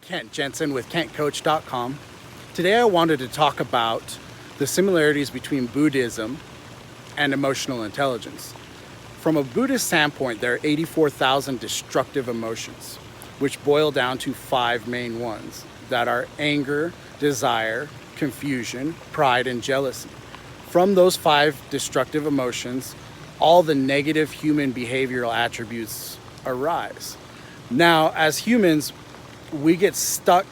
Kent Jensen with KentCoach.com. Today I wanted to talk about the similarities between Buddhism and emotional intelligence. From a Buddhist standpoint, there are 84,000 destructive emotions, which boil down to 5 main ones that are anger, desire, confusion, pride, and jealousy. From those 5 destructive emotions, all the negative human behavioral attributes arise. Now, as humans, we get stuck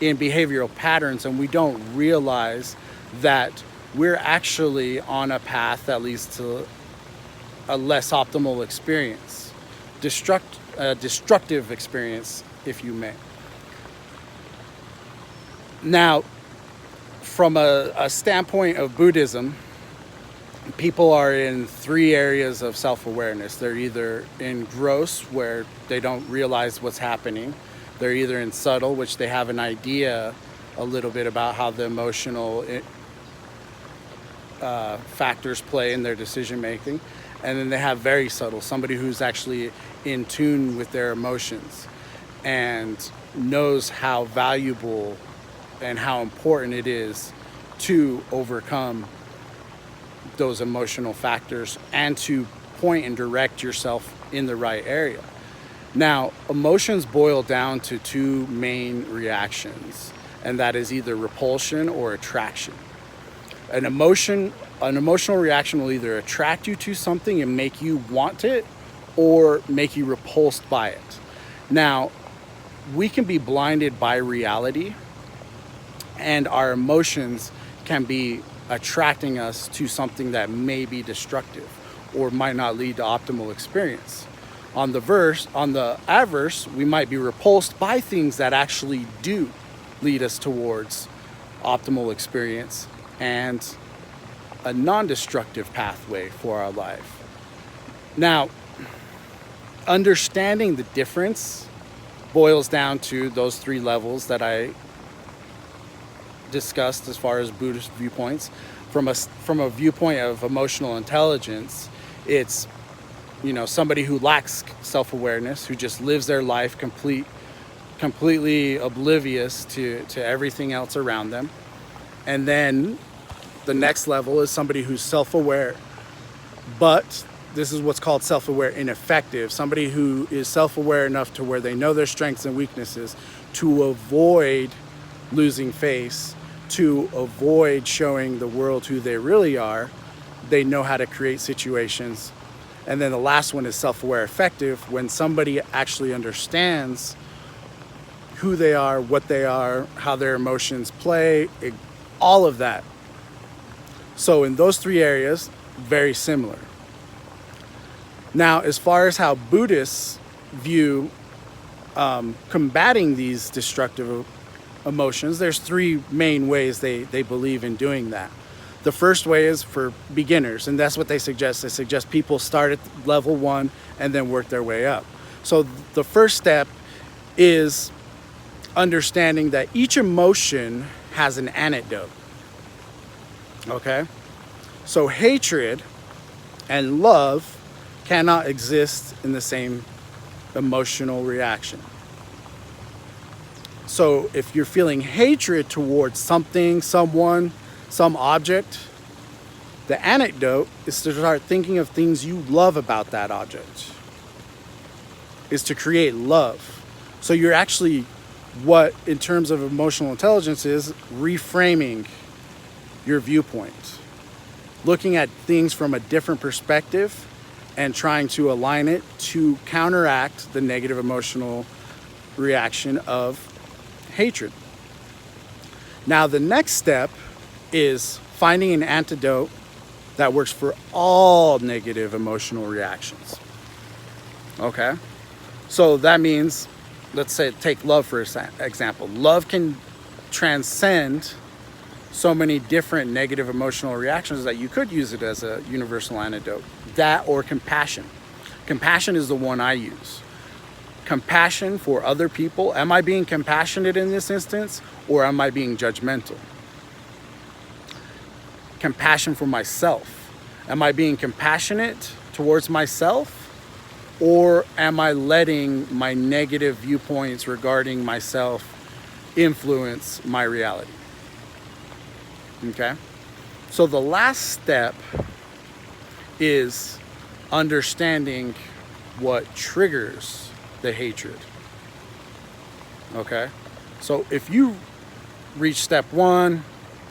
in behavioral patterns and we don't realize that we're actually on a path that leads to a less optimal experience, destructive experience, if you may. Now, from a standpoint of Buddhism, people are in 3 areas of self-awareness. They're either in gross, where they don't realize what's happening. They're either in subtle, which they have an idea a little bit about how the emotional factors play in their decision making. And then they have very subtle, somebody who's actually in tune with their emotions and knows how valuable and how important it is to overcome those emotional factors and to point and direct yourself in the right area. Now, emotions boil down to 2 main reactions, and that is either repulsion or attraction. An emotional reaction will either attract you to something and make you want it, or make you repulsed by it. Now, we can be blinded by reality, and our emotions can be attracting us to something that may be destructive or might not lead to optimal experience. On the adverse, we might be repulsed by things that actually do lead us towards optimal experience and a non-destructive pathway for our life. Now, understanding the difference boils down to those 3 levels that I discussed as far as Buddhist viewpoints. From a viewpoint of emotional intelligence, it's somebody who lacks self-awareness, who just lives their life completely oblivious to everything else around them. And then the next level is somebody who's self-aware, but this is what's called self-aware ineffective. Somebody who is self-aware enough to where they know their strengths and weaknesses to avoid losing face, to avoid showing the world who they really are. They know how to create situations. And then the last one is self-aware effective, when somebody actually understands who they are, what they are, how their emotions play, all of that. So in those 3 areas, very similar. Now, as far as how Buddhists view combating these destructive emotions, there's 3 main ways they believe in doing that. The first way is for beginners, and that's what they suggest. They suggest people start at level 1 and then work their way up. So the first step is understanding that each emotion has an antidote. Okay? So hatred and love cannot exist in the same emotional reaction. So if you're feeling hatred towards something, someone, some object, the antidote is to start thinking of things you love about that object, is to create love. So you're actually, what in terms of emotional intelligence is reframing your viewpoint, looking at things from a different perspective and trying to align it to counteract the negative emotional reaction of hatred. Now, the next step is finding an antidote that works for all negative emotional reactions. Okay? So that means, let's say, take love for example. Love can transcend so many different negative emotional reactions that you could use it as a universal antidote. That or compassion. Compassion is the one I use. Compassion for other people. Am I being compassionate in this instance, or am I being judgmental? Compassion for myself. Am I being compassionate towards myself, Or am I letting my negative viewpoints regarding myself influence my reality? Okay? So the last step is understanding what triggers the hatred. Okay? So if you reach step 1,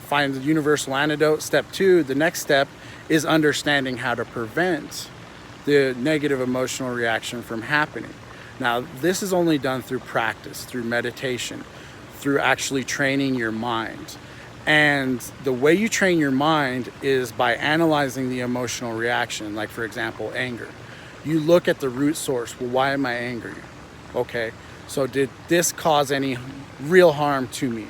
find the universal antidote. Step 2, the next step is understanding how to prevent the negative emotional reaction from happening. Now, this is only done through practice, through meditation, through actually training your mind. And the way you train your mind is by analyzing the emotional reaction. Like, for example, anger. You look at the root source. Well, why am I angry? Okay, so did this cause any real harm to me?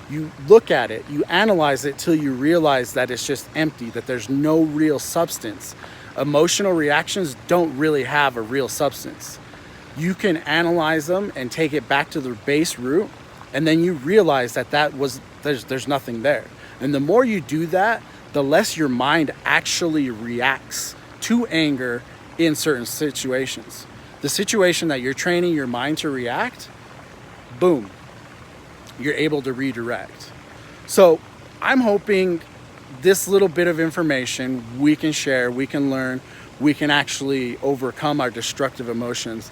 You look at it, you analyze it till you realize that it's just empty, that there's no real substance. Emotional reactions don't really have a real substance. You can analyze them and take it back to the base root, and then you realize that there's nothing there. And the more you do that, the less your mind actually reacts to anger in certain situations. The situation that you're training your mind to react, boom, you're able to redirect. So I'm hoping this little bit of information we can share, we can learn, we can actually overcome our destructive emotions.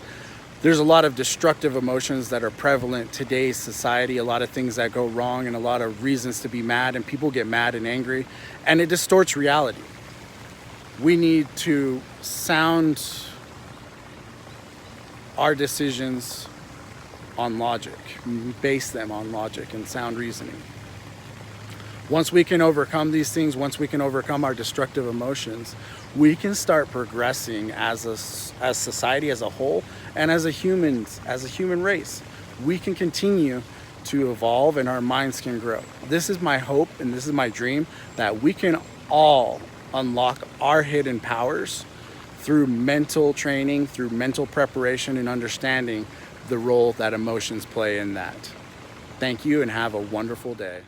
There's a lot of destructive emotions that are prevalent in today's society, a lot of things that go wrong and a lot of reasons to be mad, and people get mad and angry, and it distorts reality. We need to sound our decisions on logic. We base them on logic and sound reasoning. Once we can overcome these things, once we can overcome our destructive emotions, we can start progressing as society as a whole and as a human race. We can continue to evolve and our minds can grow. This is my hope and this is my dream, that we can all unlock our hidden powers through mental training, through mental preparation and understanding the role that emotions play in that. Thank you and have a wonderful day.